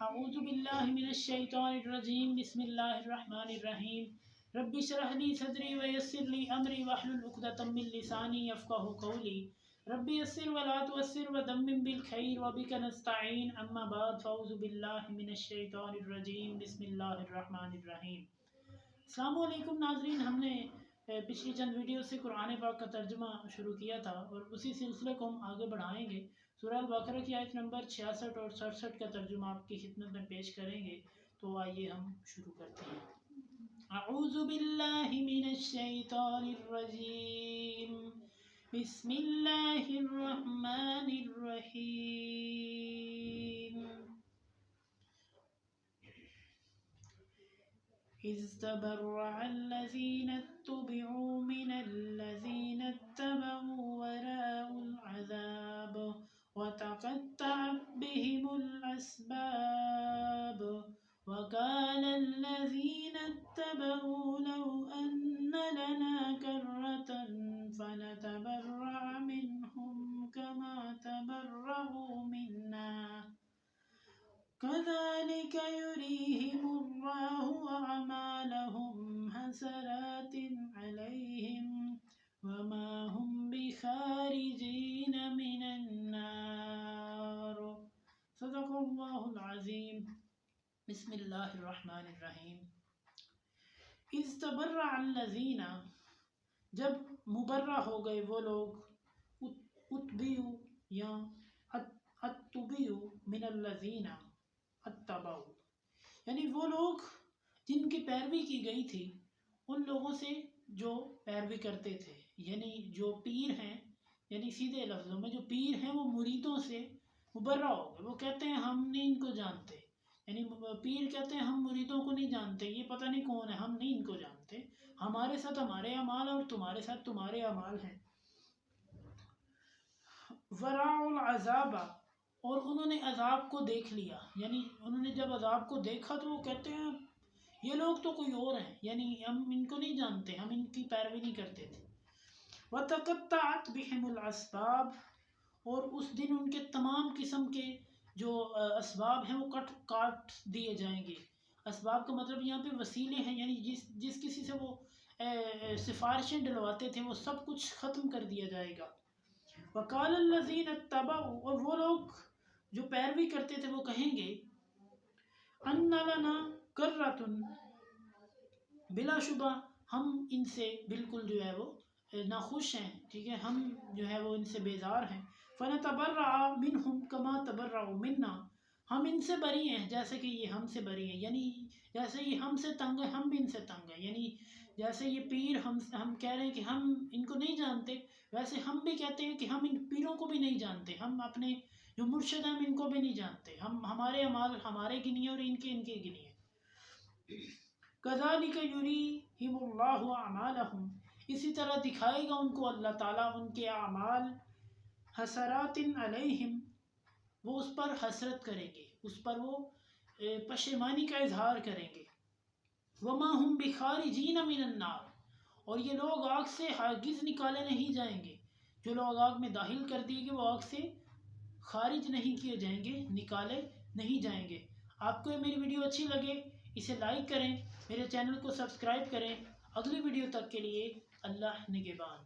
اعوذ باللہ من الشیطان الرجیم بسم اللہ الرحمن الرحیم رب اشرح لی صدری ویسر لی امری واحلل عقدۃ من لسانی یفقهوا قولی رب یسر ولا تعسر ودمم بالخیر وبک نستعین اما بعد فاعوذ باللہ من الشیطان الرجیم بسم اللہ الرحمن الرحیم۔ السلام علیکم ناظرین، ہم نے پچھلی چند ویڈیو سے قرآن پاک کا ترجمہ شروع کیا تھا اور اسی سلسلے کو ہم آگے بڑھائیں گے۔ سورہ البقرہ کی آیت نمبر 66 اور 67 کا ترجمہ آپ کی خدمت میں پیش کریں گے، تو آئیے ہم شروع کرتے ہیں۔ اعوذ باللہ من الشیطان الرجیم بسم اللہ الرحمن الرحیم۔ إذ تبرأ الذين اتبعوا من الذين اتبعوا ورأوا العذاب وتقطعت بهم الأسباب وقال الذين اتبعوا لو أن لنا كرة فنتبرأ منهم كما تبرأوا منا كذلك يريهم الله أعمالهم حسرات عليهم وما هم بخارجين من النار صدق اللہ العظیم۔ بسم اللہ الرحمن الرحیم۔ اذ تبرأ الذین، جب مبرہ ہو گئے وہ لوگ، اتبعوا یا اتبعوا من الذین اتبعوا، یعنی وہ لوگ جن کی پیروی کی گئی تھی ان لوگوں سے جو پیروی کرتے تھے، یعنی جو پیر ہیں، یعنی سیدھے لفظوں میں جو پیر ہیں وہ مریدوں سے مبرہ ہو گئے۔ وہ کہتے ہیں ہم نہیں ان کو جانتے، یعنی پیر کہتے ہیں ہم مریدوں کو نہیں جانتے، یہ پتہ نہیں کون ہے، ہم نہیں ان کو جانتے، ہمارے ساتھ ہمارے اعمال اور تمہارے ساتھ تمہارے اعمال ہیں۔ وراء العذاب، اور انہوں نے عذاب کو دیکھ لیا، یعنی انہوں نے جب عذاب کو دیکھا تو وہ کہتے ہیں یہ لوگ تو کوئی اور ہیں، یعنی ہم ان کو نہیں جانتے، ہم ان کی پیروی نہیں کرتے تھے۔ وَتَقَطَّعَتْ بِهِمُ الْأَسْبَابُ، اور اس دن ان کے تمام قسم کے جو اسباب ہیں وہ کاٹ دیے جائیں گے۔ اسباب کا مطلب یہاں پہ وسیلے ہیں، یعنی جس کسی سے وہ سفارشیں ڈلواتے تھے وہ سب کچھ ختم کر دیا جائے گا۔ وَقَالَ الَّذِينَ اتَّبَعُوا، اور وہ لوگ جو پیروی کرتے تھے وہ کہیں گے أَنَّ لَنَا كَرَّةٌ، بلا شبہ ہم ان سے بالکل جو ہے وہ ناخوش ہیں، ٹھیک ہے، ہم جو ہے وہ ان سے بیزار ہیں۔ فَنَتَبَرَّأَ مِنْهُمْ كَمَا تَبَرَّأُوا مِنَّا، ہم ان سے بری ہیں جیسے کہ یہ ہم سے بری ہیں، یعنی جیسے یہ ہم سے تنگ ہے ہم بھی ان سے تنگ ہیں، یعنی جیسے یہ پیر ہم کہہ رہے ہیں کہ ہم ان کو نہیں جانتے، ویسے ہم بھی کہتے ہیں کہ ہم ان پیروں کو بھی نہیں جانتے، ہم اپنے جو مرشد ہیں ہم ان کو بھی نہیں جانتے، ہمارے اعمال ہمارے گنیے اور ان کے گنیے۔ كَذَلِكَ يُرِيهِمُ اللَّهُ أَعْمَالَهُمْ، اسی طرح دکھائے گا ان کو اللہ تعالیٰ ان کے اعمال، حسرات علیہم، وہ اس پر حسرت کریں گے، اس پر وہ پشیمانی کا اظہار کریں گے۔ وَمَا هُمْ بِخَارِجِينَ مِنَ النَّارِ، اور یہ لوگ آگ سے ہرگز نکالے نہیں جائیں گے، جو لوگ آگ میں داخل کر دیے گئے وہ آگ سے خارج نہیں کیے جائیں گے، نکالے نہیں جائیں گے۔ آپ کو یہ میری ویڈیو اچھی لگے اسے لائک کریں، میرے چینل کو سبسکرائب کریں۔ اگلی ویڈیو تک کے لیے اللہ نگہبان۔